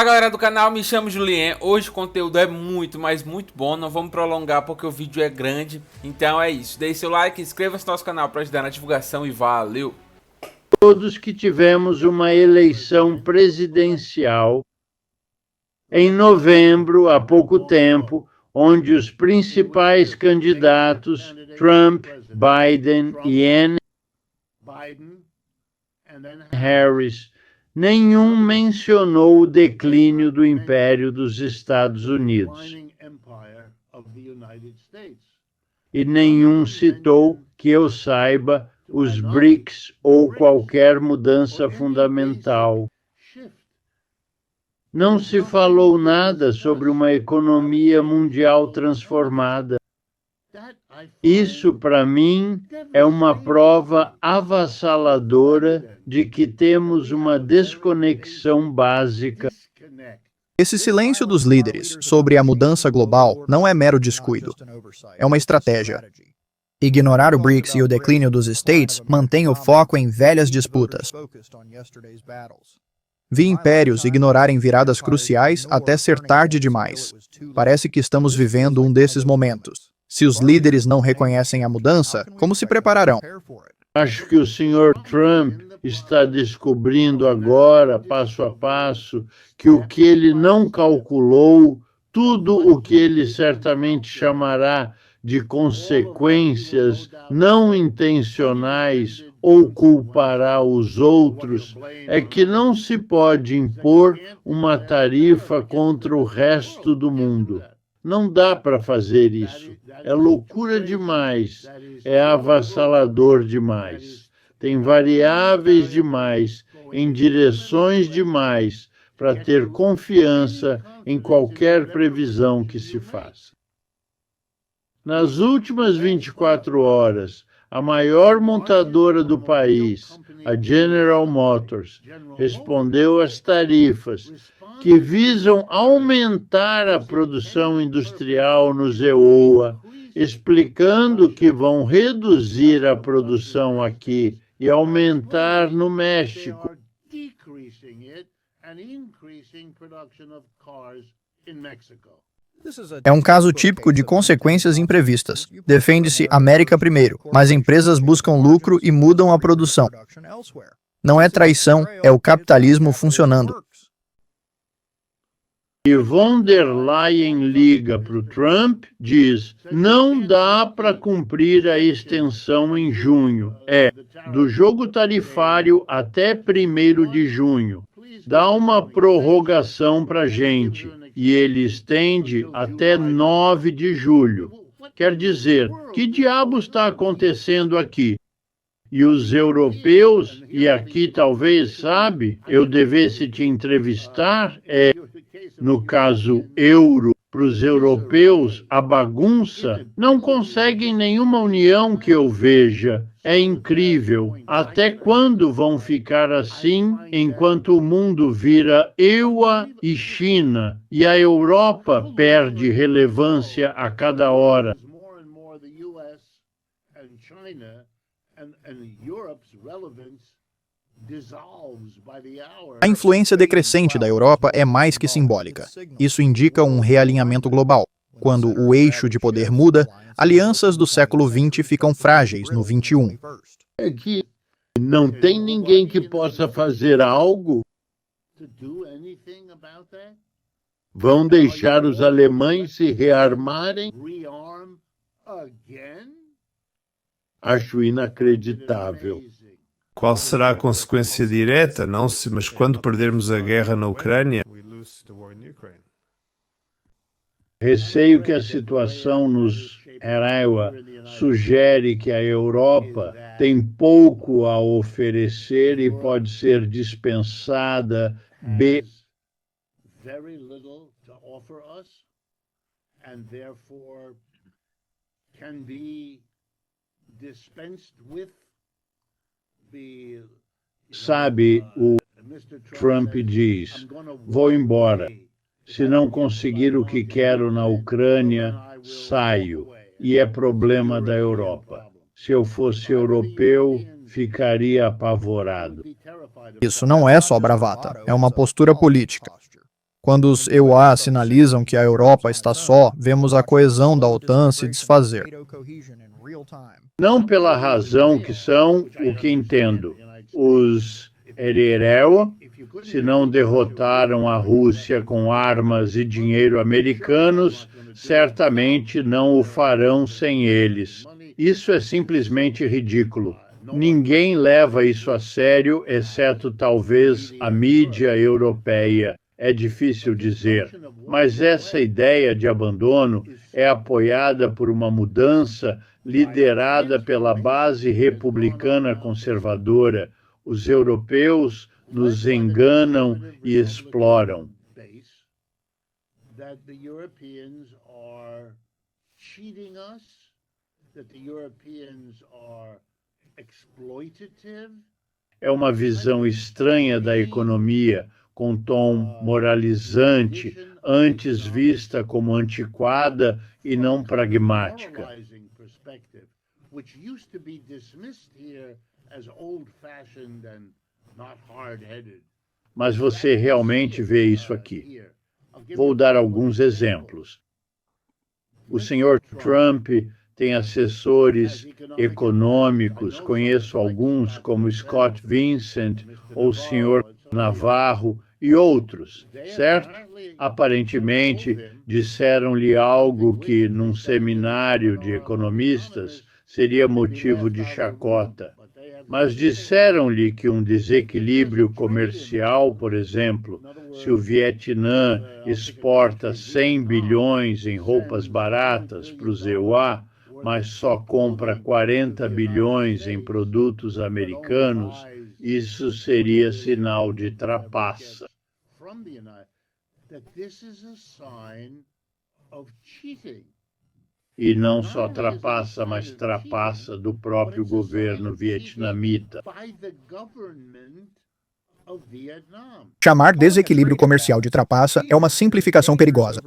Fala galera do canal, me chamo Julien. Hoje o conteúdo é muito, mas muito bom. Não vamos prolongar porque o vídeo é grande. Então é isso, deixe seu like, inscreva-se no nosso canal para ajudar na divulgação e valeu! Todos que tivemos uma eleição presidencial em novembro, há pouco tempo, onde os principais candidatos, Trump, Biden e Harris, nenhum mencionou o declínio do Império dos Estados Unidos. E nenhum citou, que eu saiba, os BRICS ou qualquer mudança fundamental. Não se falou nada sobre uma economia mundial transformada. Isso, para mim, é uma prova avassaladora de que temos uma desconexão básica. Esse silêncio dos líderes sobre a mudança global não é mero descuido. É uma estratégia. Ignorar o BRICS e o declínio dos States mantém o foco em velhas disputas. Vi impérios ignorarem viradas cruciais até ser tarde demais. Parece que estamos vivendo um desses momentos. Se os líderes não reconhecem a mudança, como se prepararão? Acho que o senhor Trump está descobrindo agora, passo a passo, que o que ele não calculou, tudo o que ele certamente chamará de consequências não intencionais ou culpará os outros, é que não se pode impor uma tarifa contra o resto do mundo. Não dá para fazer isso. É loucura demais, é avassalador demais. Tem variáveis demais, em direções demais, para ter confiança em qualquer previsão que se faça. Nas últimas 24 horas, a maior montadora do país, a General Motors, respondeu às tarifas que visam aumentar a produção industrial no EUA, explicando que vão reduzir a produção aqui e aumentar no México. É um caso típico de consequências imprevistas. Defende-se América primeiro, mas empresas buscam lucro e mudam a produção. Não é traição, é o capitalismo funcionando. E von der Leyen liga para o Trump, diz, não dá para cumprir a extensão em junho. Do jogo tarifário até 1º de junho. Dá uma prorrogação para a gente. E ele estende até 9 de julho. Quer dizer, que diabo está acontecendo aqui? E os europeus, e aqui talvez, sabe, eu devesse te entrevistar, no caso euro, para os europeus, a bagunça, não conseguem nenhuma união que eu veja. É incrível. Até quando vão ficar assim, enquanto o mundo vira EUA e China, e a Europa perde relevância a cada hora? A influência decrescente da Europa é mais que simbólica. Isso indica um realinhamento global. Quando o eixo de poder muda, alianças do século XX ficam frágeis no XXI. É que não tem ninguém que possa fazer algo. Vão deixar os alemães se rearmarem? Acho inacreditável. Qual será a consequência direta? Não se, mas quando perdermos a guerra na Ucrânia? Receio que a situação nos EUA sugere que a Europa tem pouco a oferecer e pode ser dispensada Sabe, o Trump diz, vou embora. Se não conseguir o que quero na Ucrânia, saio. E é problema da Europa. Se eu fosse europeu, ficaria apavorado. Isso não é só bravata, é uma postura política. Quando os EUA sinalizam que a Europa está só, vemos a coesão da OTAN se desfazer. Não pela razão que são o que entendo. Os Herero, se não derrotaram a Rússia com armas e dinheiro americanos, certamente não o farão sem eles. Isso é simplesmente ridículo. Ninguém leva isso a sério, exceto talvez a mídia europeia. É difícil dizer, mas essa ideia de abandono é apoiada por uma mudança liderada pela base republicana conservadora. Os europeus nos enganam e exploram. É uma visão estranha da economia, com tom moralizante, antes vista como antiquada e não pragmática. Mas você realmente vê isso aqui. Vou dar alguns exemplos. O senhor Trump tem assessores econômicos, conheço alguns como Scott Vincent ou o senhor Navarro e outros, certo? Aparentemente, disseram-lhe algo que, num seminário de economistas, seria motivo de chacota. Mas disseram-lhe que um desequilíbrio comercial, por exemplo, se o Vietnã exporta 100 bilhões em roupas baratas para os EUA, mas só compra 40 bilhões em produtos americanos, isso seria sinal de trapaça. E não só trapaça, mas trapaça do próprio governo vietnamita. Chamar desequilíbrio comercial de trapaça é uma simplificação perigosa.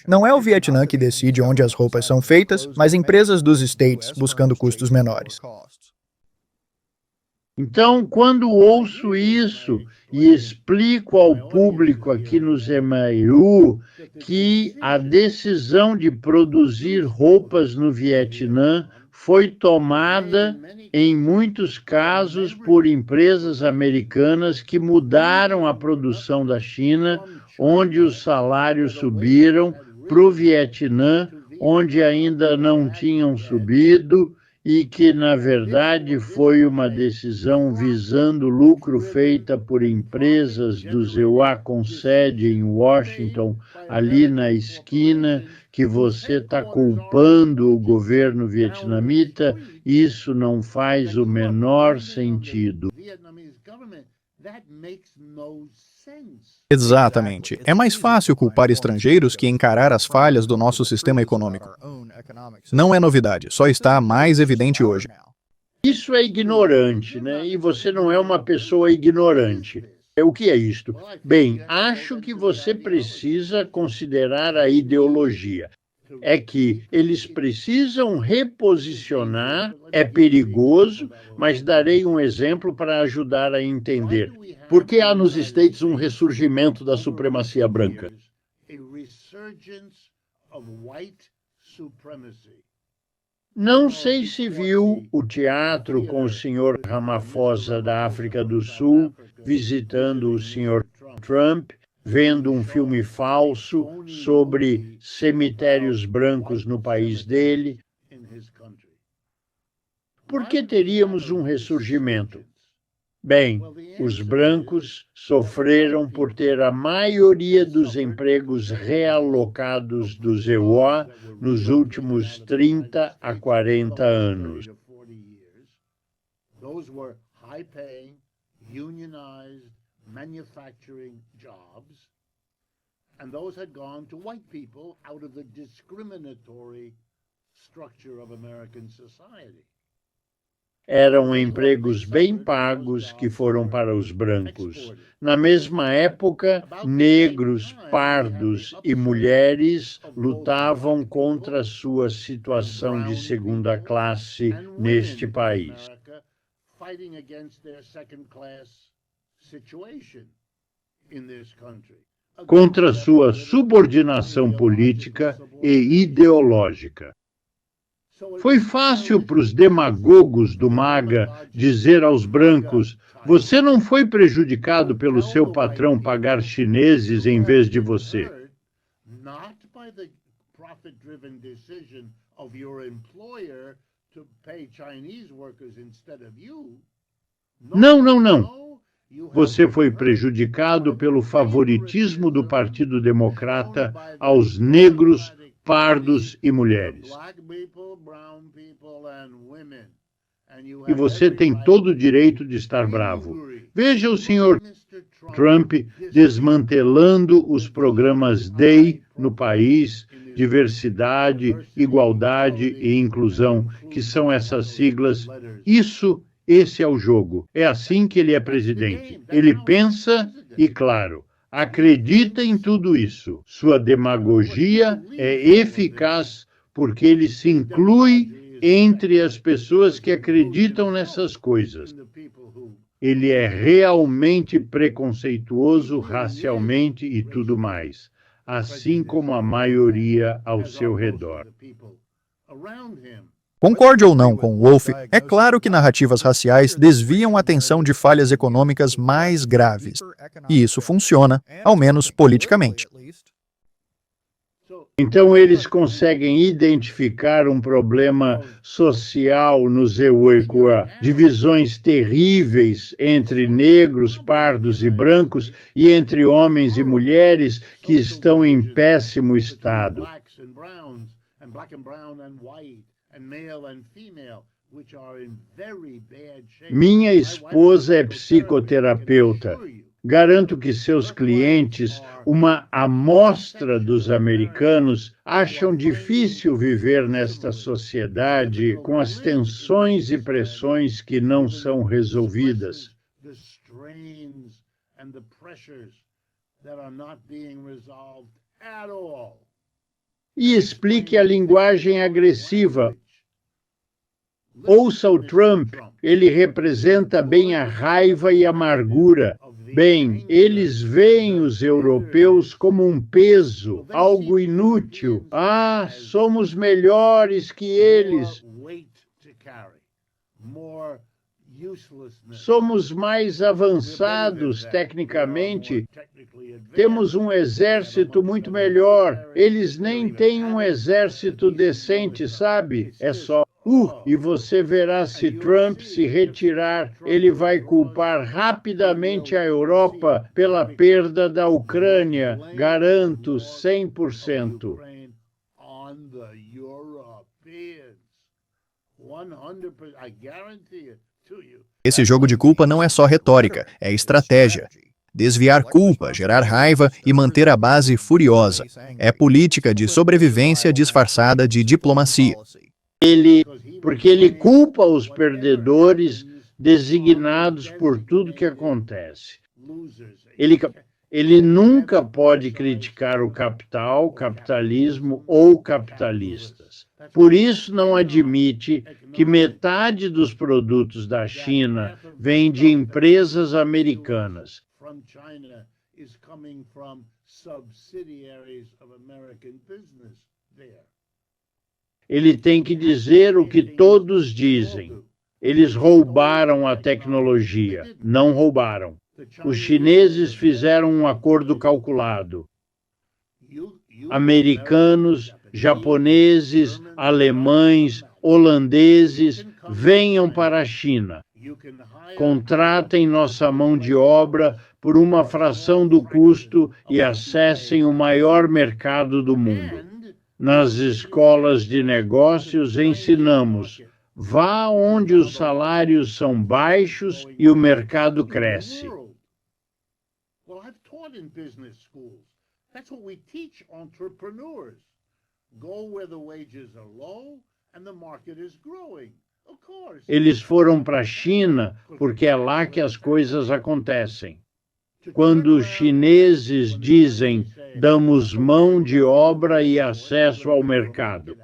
Não é o Vietnã que decide onde as roupas são feitas, mas empresas dos States buscando custos menores. Então, quando ouço isso e explico ao público aqui no Zemairu que a decisão de produzir roupas no Vietnã foi tomada, em muitos casos, por empresas americanas que mudaram a produção da China, onde os salários subiram, para o Vietnã, onde ainda não tinham subido, e que, na verdade, foi uma decisão visando lucro feita por empresas do EUA com sede em Washington, ali na esquina, que você está culpando o governo vietnamita, isso não faz o menor sentido. Exatamente. É mais fácil culpar estrangeiros que encarar as falhas do nosso sistema econômico. Não é novidade, só está mais evidente hoje. Isso é ignorante, né? E você não é uma pessoa ignorante. O que é isto? Bem, acho que você precisa considerar a ideologia. É que eles precisam reposicionar, é perigoso, mas darei um exemplo para ajudar a entender. Por que há nos States um ressurgimento da supremacia branca? Não sei se viu o teatro com o senhor Ramaphosa da África do Sul visitando o senhor Trump, vendo um filme falso sobre cemitérios brancos no país dele. Por que teríamos um ressurgimento? Bem, os brancos sofreram por ter a maioria dos empregos realocados dos EUA nos últimos 30 a 40 anos. And those had gone to white people out of the discriminatory structure of American society. Eram empregos bem pagos que foram para os brancos. Na mesma época, negros, pardos e mulheres lutavam contra sua situação de segunda classe neste país. contra sua subordinação política e ideológica. Foi fácil para os demagogos do MAGA dizer aos brancos: você não foi prejudicado pelo seu patrão pagar chineses em vez de você. Não, não, não. Você foi prejudicado pelo favoritismo do Partido Democrata aos negros, pardos e mulheres. E você tem todo o direito de estar bravo. Veja o senhor Trump desmantelando os programas DEI no país, diversidade, igualdade e inclusão, que são essas siglas. Esse é o jogo. É assim que ele é presidente. Ele pensa e, claro, acredita em tudo isso. Sua demagogia é eficaz porque ele se inclui entre as pessoas que acreditam nessas coisas. Ele é realmente preconceituoso racialmente e tudo mais, assim como a maioria ao seu redor. Concorde ou não com Wolff, é claro que narrativas raciais desviam a atenção de falhas econômicas mais graves. E isso funciona, ao menos politicamente. Então, eles conseguem identificar um problema social no Zeuequa, divisões terríveis entre negros, pardos e brancos e entre homens e mulheres que estão em péssimo estado. Minha esposa é psicoterapeuta. Garanto que seus clientes, uma amostra dos americanos, acham difícil viver nesta sociedade com as tensões e pressões que não são resolvidas. E explique a linguagem agressiva. Ouça o Trump, ele representa bem a raiva e a amargura. Bem, eles veem os europeus como um peso, algo inútil. Ah, somos melhores que eles. Somos mais avançados tecnicamente. Temos um exército muito melhor. Eles nem têm um exército decente, sabe? É só. E você verá, se Trump se retirar, ele vai culpar rapidamente a Europa pela perda da Ucrânia, garanto 100%. Esse jogo de culpa não é só retórica, é estratégia. Desviar culpa, gerar raiva e manter a base furiosa. É política de sobrevivência disfarçada de diplomacia. Porque ele culpa os perdedores designados por tudo que acontece. Ele nunca pode criticar o capital, capitalismo ou capitalistas. Por isso não admite que metade dos produtos da China vem de empresas americanas. Ele tem que dizer o que todos dizem. Eles roubaram a tecnologia. Não roubaram. Os chineses fizeram um acordo calculado. Americanos, japoneses, alemães, holandeses, venham para a China. Contratem nossa mão de obra por uma fração do custo e acessem o maior mercado do mundo. Nas escolas de negócios ensinamos: vá onde os salários são baixos e o mercado cresce. Eles foram para a China porque é lá que as coisas acontecem. Quando os chineses dizem, damos mão de obra e acesso ao mercado.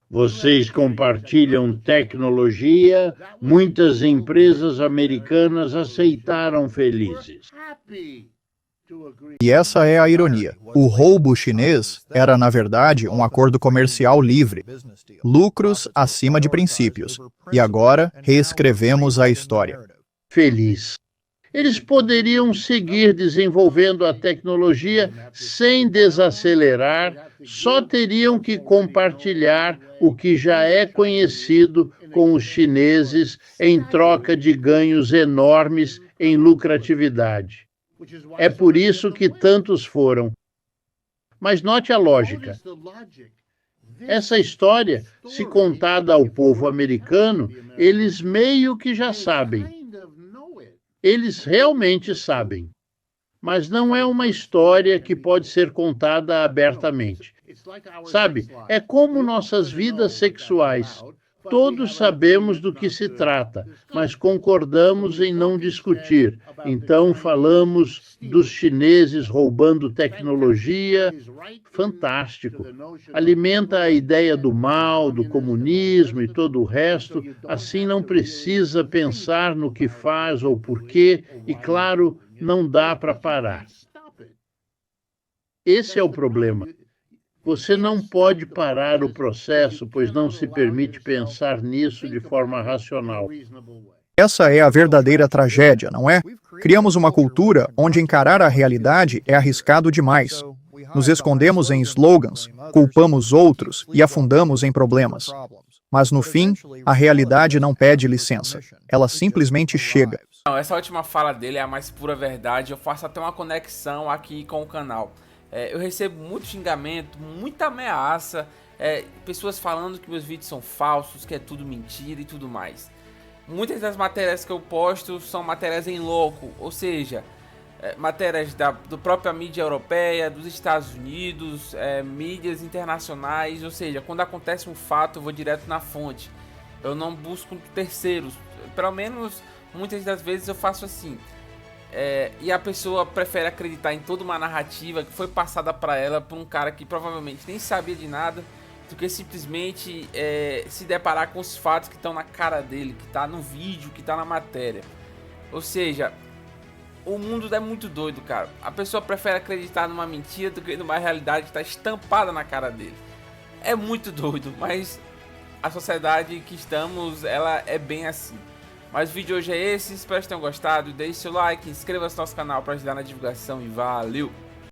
Vocês compartilham tecnologia, muitas empresas americanas aceitaram felizes. E essa é a ironia. O roubo chinês era, na verdade, um acordo comercial livre. Lucros acima de princípios. E agora, reescrevemos a história. Feliz. Eles poderiam seguir desenvolvendo a tecnologia sem desacelerar, só teriam que compartilhar o que já é conhecido com os chineses em troca de ganhos enormes em lucratividade. É por isso que tantos foram. Mas note a lógica. Essa história, se contada ao povo americano, eles meio que já sabem. Eles realmente sabem. Mas não é uma história que pode ser contada abertamente. Sabe, é como nossas vidas sexuais. Todos sabemos do que se trata, mas concordamos em não discutir. Então falamos dos chineses roubando tecnologia. Fantástico. Alimenta a ideia do mal, do comunismo e todo o resto. Assim não precisa pensar no que faz ou porquê. E, claro, não dá para parar. Esse é o problema. Você não pode parar o processo, pois não se permite pensar nisso de forma racional. Essa é a verdadeira tragédia, não é? Criamos uma cultura onde encarar a realidade é arriscado demais. Nos escondemos em slogans, culpamos outros e afundamos em problemas. Mas no fim, a realidade não pede licença. Ela simplesmente chega. Não, essa última fala dele é a mais pura verdade. Eu faço até uma conexão aqui com o canal. Eu recebo muito xingamento, muita ameaça, pessoas falando que meus vídeos são falsos, que é tudo mentira e tudo mais. Muitas das matérias que eu posto são matérias em loco, ou seja, matérias do própria mídia europeia, dos Estados Unidos, mídias internacionais, ou seja, quando acontece um fato eu vou direto na fonte. Eu não busco terceiros, pelo menos muitas das vezes eu faço assim. E a pessoa prefere acreditar em toda uma narrativa que foi passada para ela por um cara que provavelmente nem sabia de nada, do que simplesmente se deparar com os fatos que estão na cara dele, que tá no vídeo, que tá na matéria. Ou seja, o mundo é muito doido, cara. A pessoa prefere acreditar numa mentira do que numa realidade que está estampada na cara dele. É muito doido, mas a sociedade que estamos, ela é bem assim. Mas o vídeo hoje é esse, espero que tenham gostado, deixe seu like, inscreva-se no nosso canal para ajudar na divulgação e valeu!